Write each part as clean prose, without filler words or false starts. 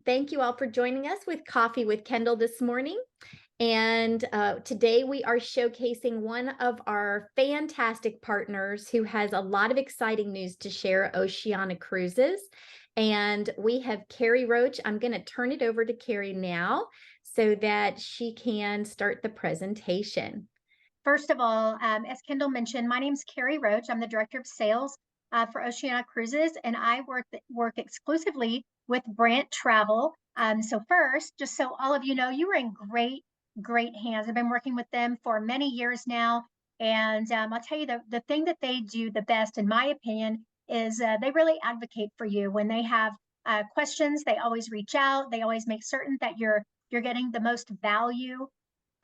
Thank you all for joining us with Coffee with Kendall this morning. And today we are showcasing one of our fantastic partners who has a lot of exciting news to share, Oceania Cruises. And we have Carrie Roach. I'm going to turn it over to Carrie now so that she can start the presentation. First of all, as Kendall mentioned, my name is Carrie Roach. I'm the Director of Sales for Oceania Cruises, and I work exclusively with Brandt Travel. So first, just so all of you know, you are in great hands. I've been working with them for many years now, and I'll tell you the thing that they do the best, in my opinion, is they really advocate for you. When they have questions, they always reach out. They always make certain that you're getting the most value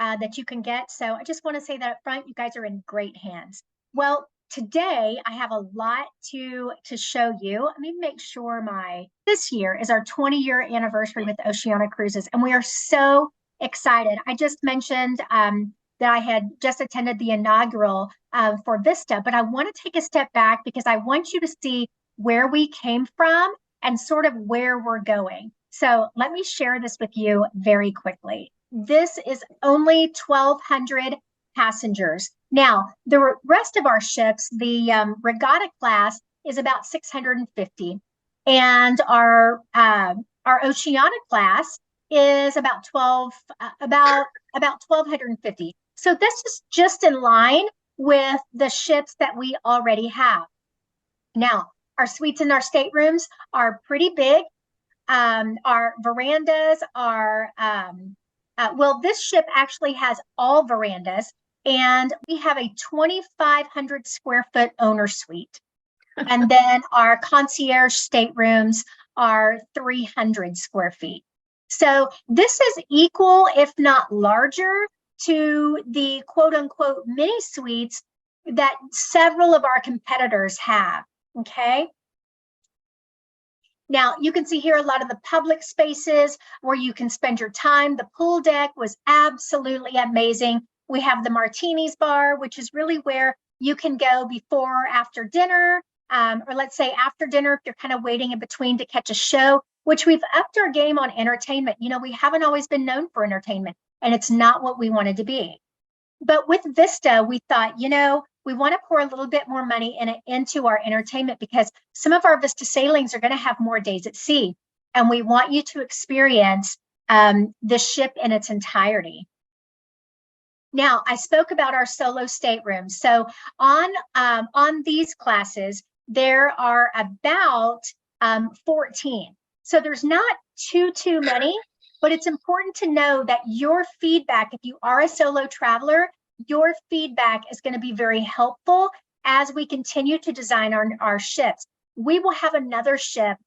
that you can get. So I just want to say that up front, you guys are in great hands. Well, today I have a lot to show you. Let me make sure this year is our 20-year anniversary with Oceania Cruises, and we are so excited. I just mentioned that I had just attended the inaugural for Vista, but I want to take a step back because I want you to see where we came from and sort of where we're going. So let me share this with you very quickly. This is only 1,200 passengers. Now, the rest of our ships, the regatta class, is about 650, and our Oceania class is about 1,250. So this is just in line with the ships that we already have. Now, our suites and our staterooms are pretty big. Our verandas are well, this ship actually has all verandas, and we have a 2,500 square foot owner suite. And then our concierge staterooms are 300 square feet. So this is equal, if not larger, to the quote unquote mini suites that several of our competitors have. Okay. Now, you can see here a lot of the public spaces where you can spend your time. The pool deck was absolutely amazing. We have the Martinis bar, which is really where you can go before or after dinner, or let's say after dinner if you're kind of waiting in between to catch a show, which we've upped our game on entertainment. You know, we haven't always been known for entertainment, and it's not what we wanted to be. But with Vista, we thought, you know, we want to pour a little bit more money into our entertainment because some of our Vista sailings are going to have more days at sea. And we want you to experience the ship in its entirety. Now, I spoke about our solo staterooms. So on these classes, there are about 14. So there's not too many, but it's important to know that your feedback, if you are a solo traveler, your feedback is going to be very helpful as we continue to design our ships. We will have another ship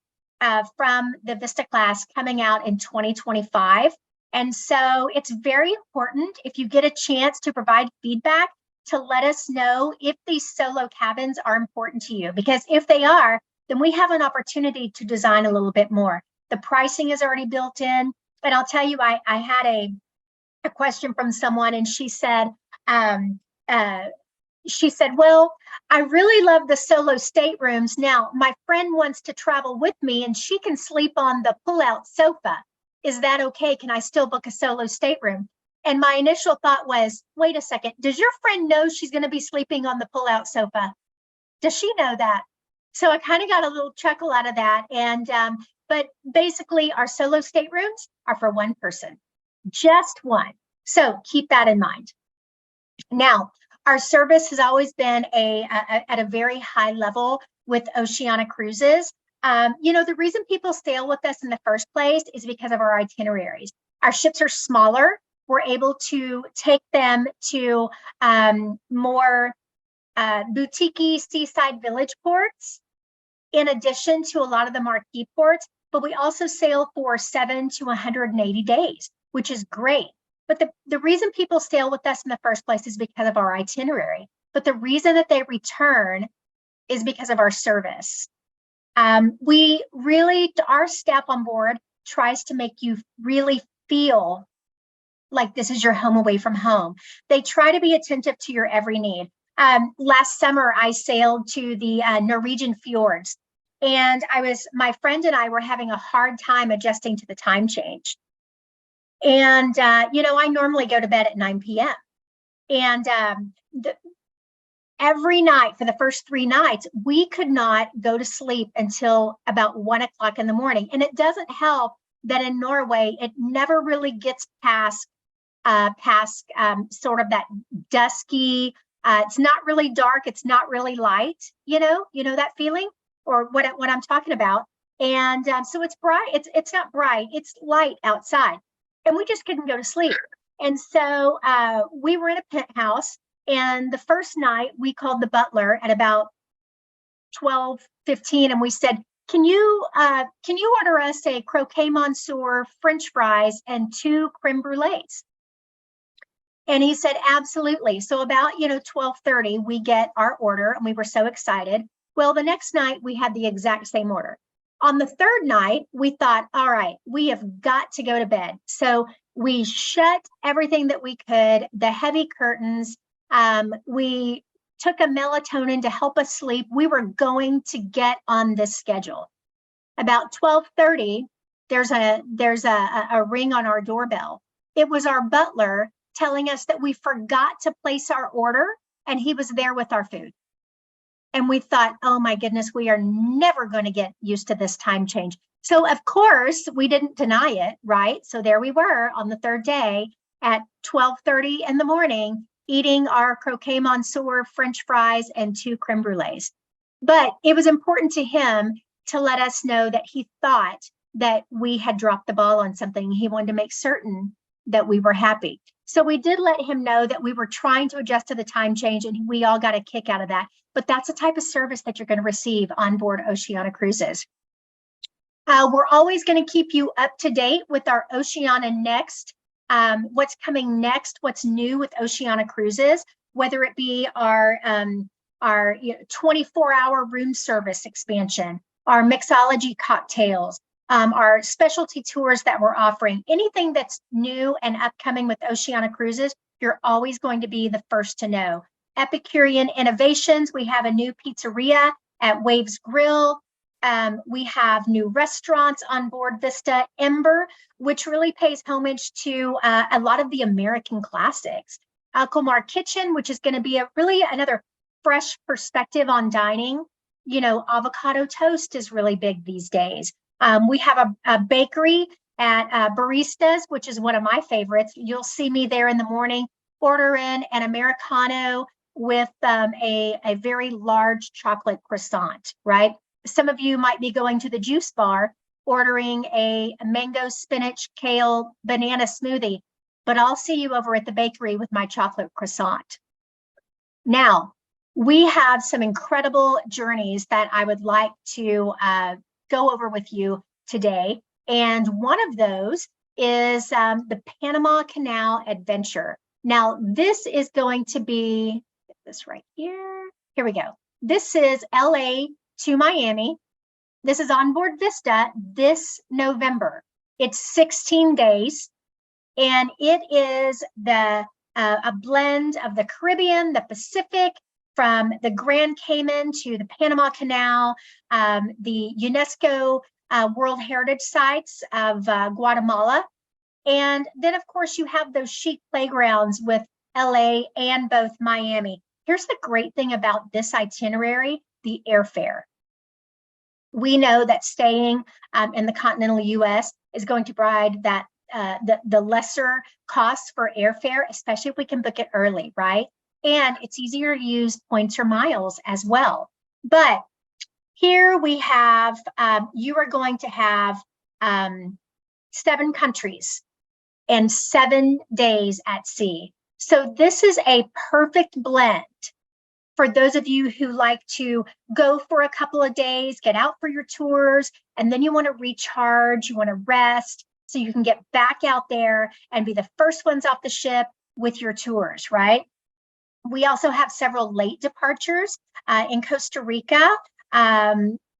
from the Vista class coming out in 2025. And so it's very important, if you get a chance to provide feedback, to let us know if these solo cabins are important to you. Because if they are, then we have an opportunity to design a little bit more. The pricing is already built in. And I'll tell you, I had a question from someone, and she said, well, I really love the solo staterooms. Now, my friend wants to travel with me, and she can sleep on the pull-out sofa. Is that okay? Can I still book a solo stateroom? And my initial thought was, wait a second, does your friend know she's going to be sleeping on the pull-out sofa? Does she know that? So I kind of got a little chuckle out of that. And but basically, our solo staterooms are for one person, just one. So keep that in mind. Now, our service has always been at a very high level with Oceania Cruises. You know, the reason people sail with us in the first place is because of our itineraries. Our ships are smaller. We're able to take them to more boutique seaside village ports, in addition to a lot of the marquee ports, but we also sail for 7 to 180 days, which is great. But the reason people sail with us in the first place is because of our itinerary. But the reason that they return is because of our service. Our staff on board tries to make you really feel like this is your home away from home. They try to be attentive to your every need. Last summer, I sailed to the Norwegian fjords, And my friend and I were having a hard time adjusting to the time change. And, I normally go to bed at 9 p.m. And every night for the first 3 nights, we could not go to sleep until about 1 o'clock in the morning. And it doesn't help that in Norway, it never really gets past sort of that dusky. It's not really dark. It's not really light. You know that feeling, or what I'm talking about. And so it's bright. It's not bright. It's light outside, and we just couldn't go to sleep. And so we were in a penthouse, and the first night we called the butler at about 12:15, and we said, can you order us a croquet monsieur, French fries, and 2 creme brulees? And he said, absolutely. So about 12:30, we get our order, and we were so excited. Well, the next night we had the exact same order. On the third night, we thought, all right, we have got to go to bed. So we shut everything that we could, the heavy curtains. We took a melatonin to help us sleep. We were going to get on this schedule. About 12:30, there's a ring on our doorbell. It was our butler telling us that we forgot to place our order, and he was there with our food. And we thought, oh my goodness, we are never going to get used to this time change. So of course we didn't deny it, right? So there we were on the third day at 12:30 in the morning, eating our croquet monsieur, French fries, and 2 creme brulees. But it was important to him to let us know that he thought that we had dropped the ball on something. He wanted to make certain that we were happy. So we did let him know that we were trying to adjust to the time change, and we all got a kick out of that. But that's the type of service that you're going to receive on board Oceania Cruises. We're always going to keep you up to date with our Oceania Next, what's coming next, what's new with Oceania Cruises, whether it be our 24-hour room service expansion, our mixology cocktails, our specialty tours that we're offering. Anything that's new and upcoming with Oceania Cruises, you're always going to be the first to know. Epicurean innovations, we have a new pizzeria at Waves Grill. We have new restaurants on board Vista. Ember, which really pays homage to a lot of the American classics. Alcomar Kitchen, which is going to be really another fresh perspective on dining. Avocado toast is really big these days. We have a bakery at Baristas, which is one of my favorites. You'll see me there in the morning, order in an Americano with a very large chocolate croissant, right? Some of you might be going to the juice bar, ordering a mango, spinach, kale, banana smoothie, but I'll see you over at the bakery with my chocolate croissant. Now, we have some incredible journeys that I would like to go over with you today. And one of those is the Panama Canal adventure. Now, this is going to be, get this right here. Here we go. This is LA to Miami. This is on board Vista this November. It's 16 days, and it is a blend of the Caribbean, the Pacific, from the Grand Cayman to the Panama Canal, the UNESCO World Heritage Sites of Guatemala. And then, of course, you have those chic playgrounds with LA and both Miami. Here's the great thing about this itinerary, the airfare. We know that staying in the continental US is going to provide that the lesser costs for airfare, especially if we can book it early, right? And it's easier to use points or miles as well. But here we have, you are going to have 7 countries and 7 days at sea. So this is a perfect blend for those of you who like to go for a couple of days, get out for your tours, and then you want to recharge, you want to rest, so you can get back out there and be the first ones off the ship with your tours, right? We also have several late departures in Costa Rica.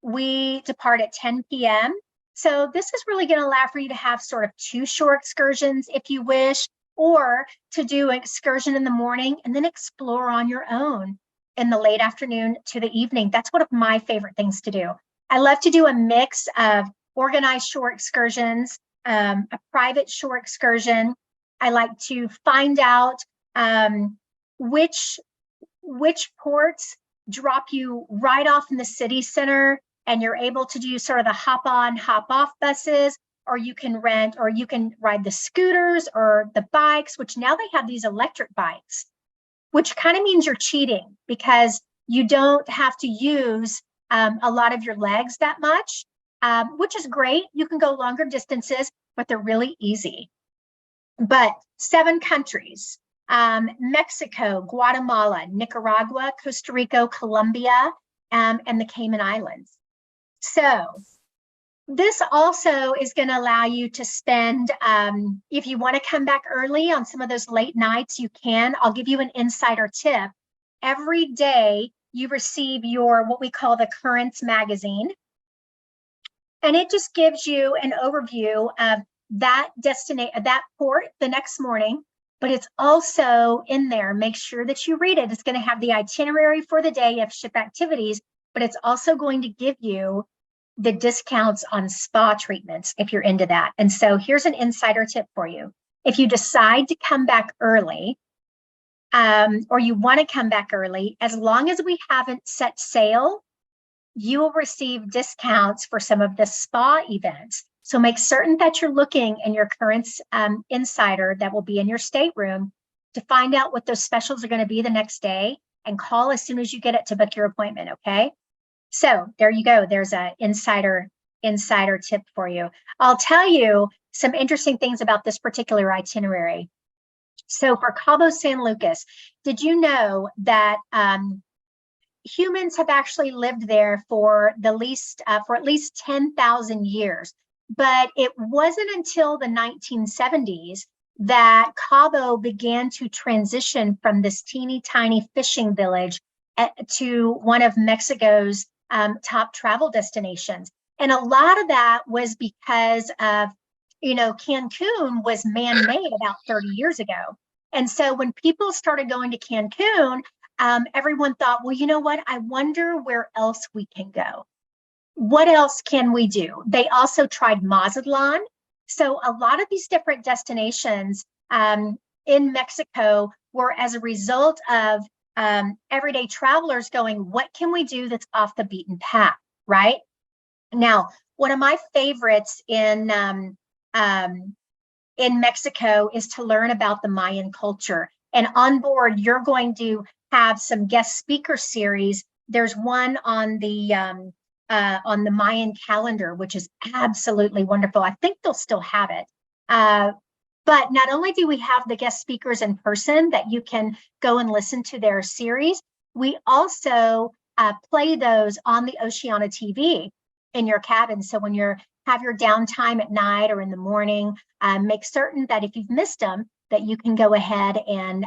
We depart at 10 p.m. So this is really going to allow for you to have sort of 2 short excursions if you wish, or to do an excursion in the morning and then explore on your own in the late afternoon to the evening. That's one of my favorite things to do. I love to do a mix of organized shore excursions, a private shore excursion. I like to find out which ports drop you right off in the city center, and you're able to do sort of the hop on, hop off buses, or you can rent, or you can ride the scooters or the bikes, which now they have these electric bikes, which kind of means you're cheating because you don't have to use a lot of your legs that much, which is great. You can go longer distances, but they're really easy. But 7 countries, Mexico, Guatemala, Nicaragua, Costa Rica, Colombia, and the Cayman Islands. So this also is going to allow you to spend, if you want to come back early on some of those late nights, you can. I'll give you an insider tip. Every day you receive your, what we call the Currents magazine. And it just gives you an overview of that destination, that port the next morning, but it's also in there. Make sure that you read it. It's going to have the itinerary for the day of ship activities, but it's also going to give you the discounts on spa treatments if you're into that. And so here's an insider tip for you. If you decide to come back early, or you want to come back early, as long as we haven't set sail, you will receive discounts for some of the spa events. So make certain that you're looking in your Currents insider that will be in your stateroom to find out what those specials are going to be the next day, and call as soon as you get it to book your appointment, okay? So there you go. There's an insider tip for you. I'll tell you some interesting things about this particular itinerary. So for Cabo San Lucas, did you know that humans have actually lived there for at least 10,000 years? But it wasn't until the 1970s that Cabo began to transition from this teeny tiny fishing village to one of Mexico's top travel destinations. And a lot of that was because of, Cancun was man-made about 30 years ago. And so when people started going to Cancun, everyone thought, well, you know what? I wonder where else we can go. What else can we do? They also tried Mazatlan. So a lot of these different destinations in Mexico were as a result of everyday travelers going, what can we do that's off the beaten path, right? Now, one of my favorites in Mexico is to learn about the Mayan culture. And on board, you're going to have some guest speaker series. There's one on the Mayan calendar, which is absolutely wonderful. I think they'll still have it. But not only do we have the guest speakers in person that you can go and listen to their series, we also play those on the Oceania TV in your cabin. So when you have your downtime at night or in the morning, make certain that if you've missed them, that you can go ahead and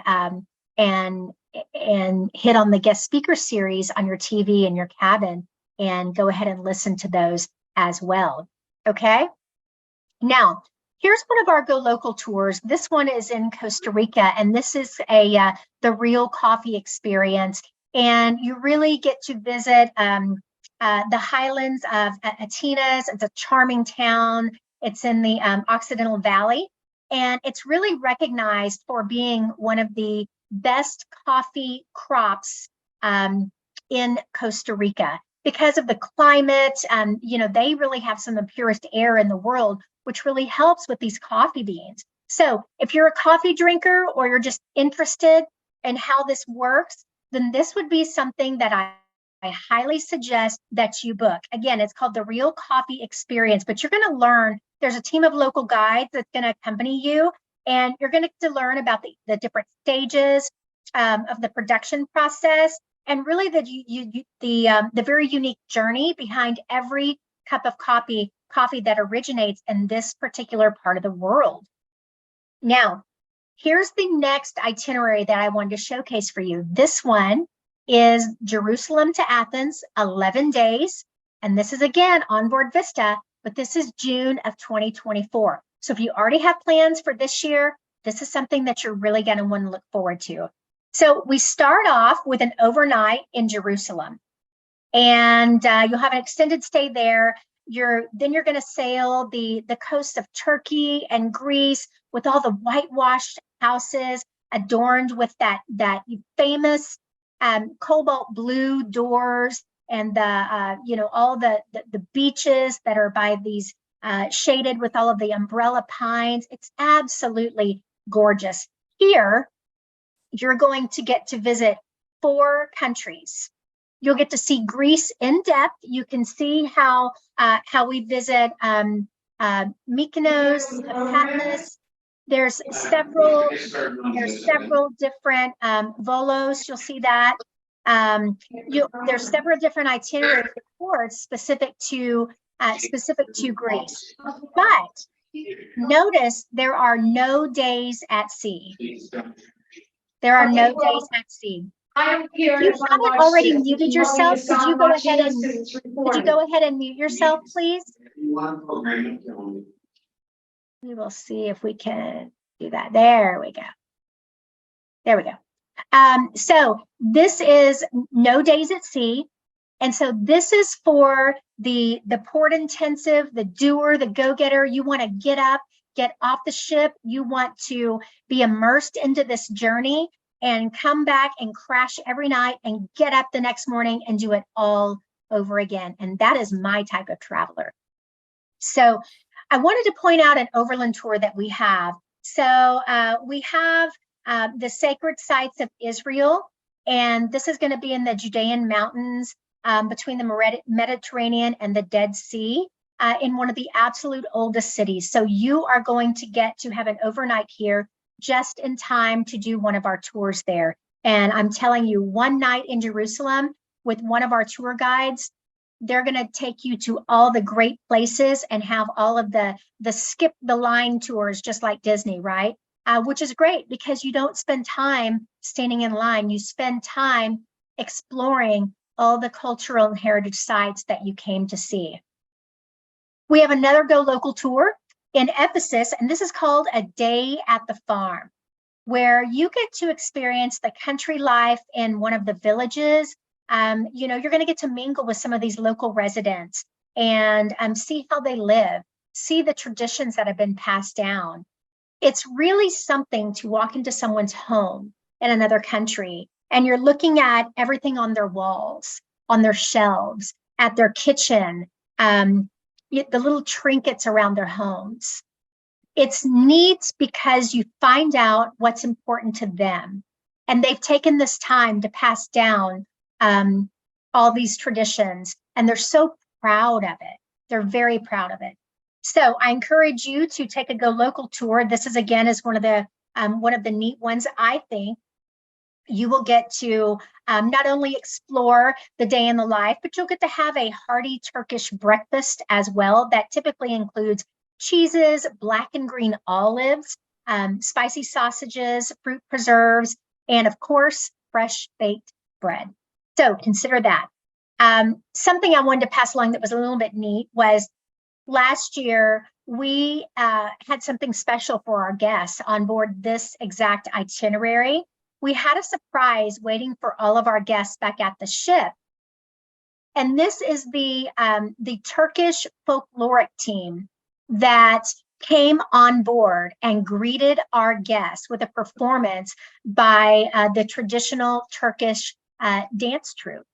hit on the guest speaker series on your TV in your cabin and go ahead and listen to those as well. Okay. Now, here's one of our Go Local tours. This one is in Costa Rica, and this is the real coffee experience. And you really get to visit the highlands of Athens. It's a charming town. It's in the Occidental Valley, and it's really recognized for being one of the best coffee crops in Costa Rica. Because of the climate, they really have some of the purest air in the world, which really helps with these coffee beans. So if you're a coffee drinker or you're just interested in how this works, then this would be something that I highly suggest that you book. Again, it's called the Real Coffee Experience, but you're going to learn, there's a team of local guides that's going to accompany you, and you're going to learn about the different stages of the production process, and really the very unique journey behind every cup of coffee that originates in this particular part of the world. Now, here's the next itinerary that I wanted to showcase for you. This one is Jerusalem to Athens, 11 days. And this is again onboard Vista, but this is June of 2024. So if you already have plans for this year, this is something that you're really going to want to look forward to. So we start off with an overnight in Jerusalem. and you'll have an extended stay there. Then you're going to sail the coast of Turkey and Greece with all the whitewashed houses adorned with that famous cobalt blue doors, and all the beaches that are by these shaded with all of the umbrella pines. It's absolutely gorgeous. Here, you're going to get to visit 4 countries. You'll get to see Greece in depth. You can see how we visit Mykonos, Patmos. There's several different volos. You'll see that. There's several different itinerary reports specific to Greece. But notice there are no days at sea. There are no days at sea. If you haven't already muted yourself, could you go ahead and mute yourself, please? We will see if we can do that. There we go. There we go. So this is no days at sea. And so this is for the port intensive, the doer, the go-getter. You want to get up, get off the ship. You want to be immersed into this journey and come back and crash every night and get up the next morning and do it all over again. And that is my type of traveler. So I wanted to point out an overland tour that we have. So we have the sacred sites of Israel, and this is going to be in the Judean mountains between the Mediterranean and the Dead Sea, in one of the absolute oldest cities. So you are going to get to have an overnight here just in time to do one of our tours there. And I'm telling you, one night in Jerusalem with one of our tour guides, they're going to take you to all the great places and have all of the skip the line tours, just like Disney, right? Which is great because you don't spend time standing in line. You spend time exploring all the cultural and heritage sites that you came to see. We have another Go Local tour in Ephesus, and this is called A Day at the Farm, where you get to experience the country life in one of the villages. You're going to get to mingle with some of these local residents and see how they live, see the traditions that have been passed down. It's really something to walk into someone's home in another country, and you're looking at everything on their walls, on their shelves, at their kitchen, the little trinkets around their homes. It's neat because you find out what's important to them. And they've taken this time to pass down all these traditions, and they're so proud of it. They're very proud of it. So I encourage you to take a Go Local tour. This is, again, is one of the neat ones, I think. You will get to not only explore the day in the life, but you'll get to have a hearty Turkish breakfast as well that typically includes cheeses, black and green olives, spicy sausages, fruit preserves, and of course, fresh baked bread. So consider that. Something I wanted to pass along that was a little bit neat was last year, we had something special for our guests on board this exact itinerary. We had a surprise waiting for all of our guests back at the ship. And this is the Turkish folkloric team that came on board and greeted our guests with a performance by the traditional Turkish dance troupe.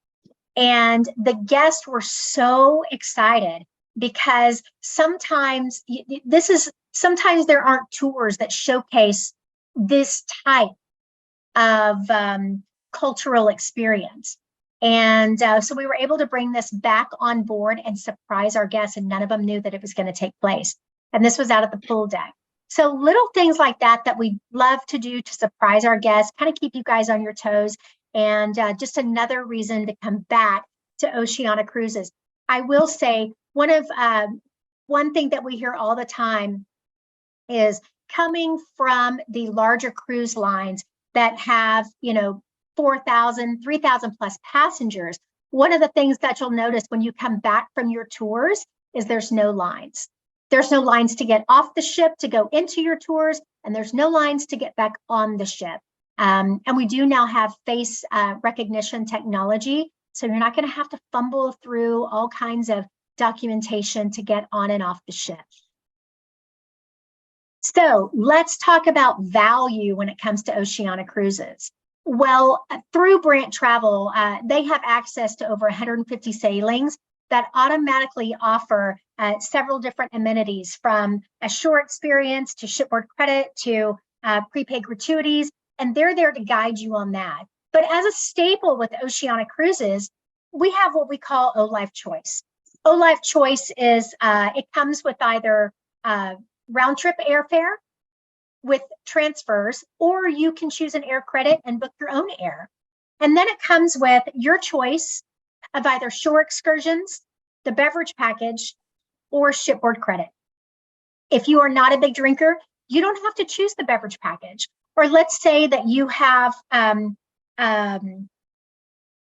And the guests were so excited because sometimes there aren't tours that showcase this type of cultural experience. And so we were able to bring this back on board and surprise our guests, and none of them knew that it was going to take place. And this was out at the pool deck. So little things like that we love to do to surprise our guests, kind of keep you guys on your toes, and just another reason to come back to Oceania Cruises. I will say one thing that we hear all the time is coming from the larger cruise lines that have, 4,000, 3,000 plus passengers. One of the things that you'll notice when you come back from your tours is there's no lines. There's no lines to get off the ship to go into your tours, and there's no lines to get back on the ship. And we do now have face recognition technology, So you're not going to have to fumble through all kinds of documentation to get on and off the ship. So let's talk about value when it comes to Oceania Cruises. Well, through Brandt Travel, they have access to over 150 sailings that automatically offer several different amenities, from a shore experience to shipboard credit to prepaid gratuities, and they're there to guide you on that. But as a staple with Oceania Cruises, we have what we call O-Life Choice. O-Life Choice is, it comes with either round trip airfare with transfers, or you can choose an air credit and book your own air. And then it comes with your choice of either shore excursions, the beverage package, or shipboard credit. If you are not a big drinker, you don't have to choose the beverage package. Or let's say that you have,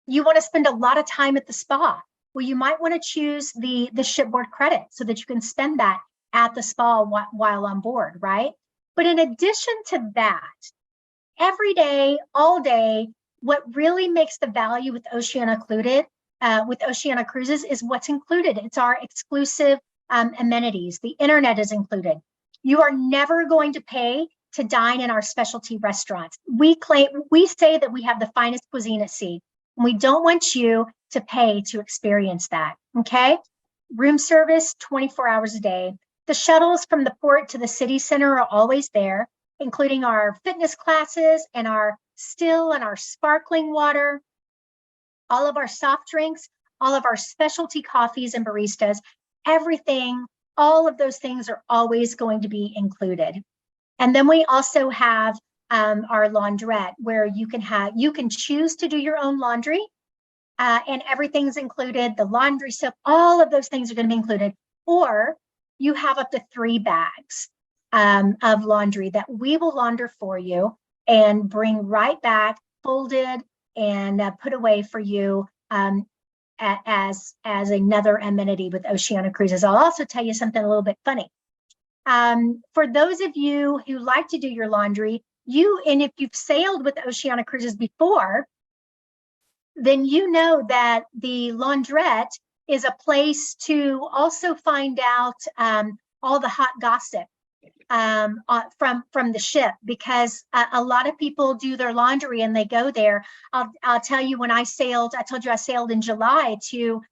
you want to spend a lot of time at the spa. Well, you might want to choose the shipboard credit so that you can spend that at the spa while on board, right? But in addition to that, every day, all day, what really makes the value with Oceania Cruises is what's included. It's our exclusive amenities. The internet is included. You are never going to pay to dine in our specialty restaurants. We say that we have the finest cuisine at sea. And we don't want you to pay to experience that, okay? Room service 24 hours a day. The shuttles from the port to the city center are always there, including our fitness classes and our still and our sparkling water, all of our soft drinks, all of our specialty coffees and baristas, everything, all of those things are always going to be included. And then we also have our laundrette, where you can choose to do your own laundry, and everything's included. The laundry soap, all of those things are going to be included. Or you have up to 3 bags of laundry that we will launder for you and bring right back, folded and put away for you as another amenity with Oceania Cruises. I'll also tell you something a little bit funny. For those of you who like to do your laundry, and if you've sailed with Oceania Cruises before, then you know that the laundrette is a place to also find out all the hot gossip from the ship, because a lot of people do their laundry and they go there. I'll tell you, when I told you I sailed in July to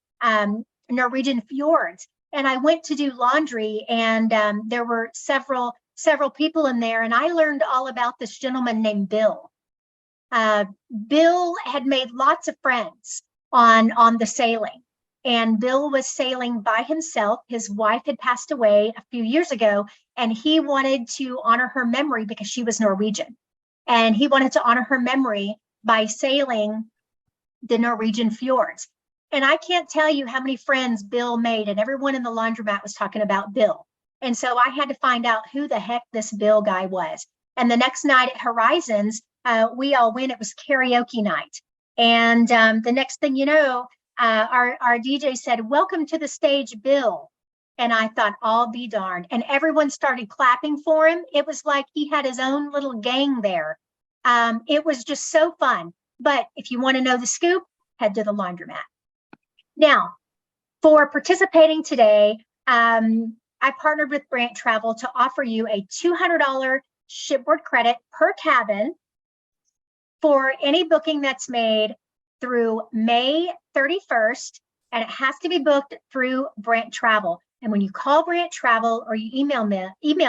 Norwegian fjords, and I went to do laundry, and there were several people in there, and I learned all about this gentleman named Bill. Bill had made lots of friends on the sailing, and Bill was sailing by himself. His wife had passed away a few years ago, and he wanted to honor her memory because she was Norwegian, and he wanted to honor her memory by sailing the Norwegian fjords. And I can't tell you how many friends Bill made, and everyone in the laundromat was talking about Bill. And so I had to find out who the heck this Bill guy was. And the next night at Horizons, we all went. It was karaoke night. And the next thing you know, our DJ said, "Welcome to the stage, Bill." And I thought, I'll be darned. And everyone started clapping for him. It was like he had his own little gang there. It was just so fun. But if you want to know the scoop, head to the laundromat. Now, for participating today, I partnered with Brandt Travel to offer you a $200 shipboard credit per cabin for any booking that's made through May 31st, and it has to be booked through Brandt Travel. And when you call Brandt Travel or you email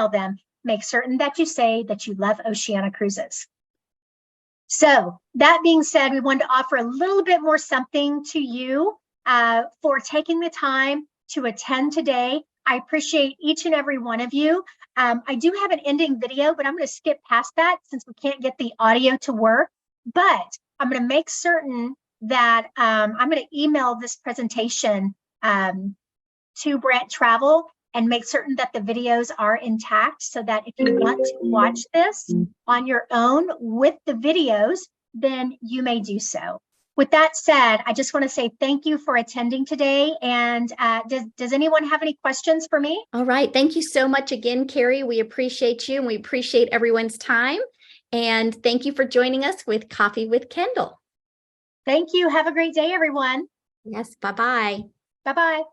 them, make certain that you say that you love Oceania Cruises. So that being said, we wanted to offer a little bit more something to you for taking the time to attend today. I appreciate each and every one of you. I do have an ending video, but I'm going to skip past that since we can't get the audio to work. But I'm going to make certain that I'm going to email this presentation to Brandt Travel and make certain that the videos are intact, so that if you want to watch this on your own with the videos, then you may do so. With that said, I just want to say thank you for attending today. And does anyone have any questions for me? All right. Thank you so much again, Carrie. We appreciate you, and we appreciate everyone's time. And thank you for joining us with Coffee with Kendall. Thank you. Have a great day, everyone. Yes, bye-bye. Bye-bye.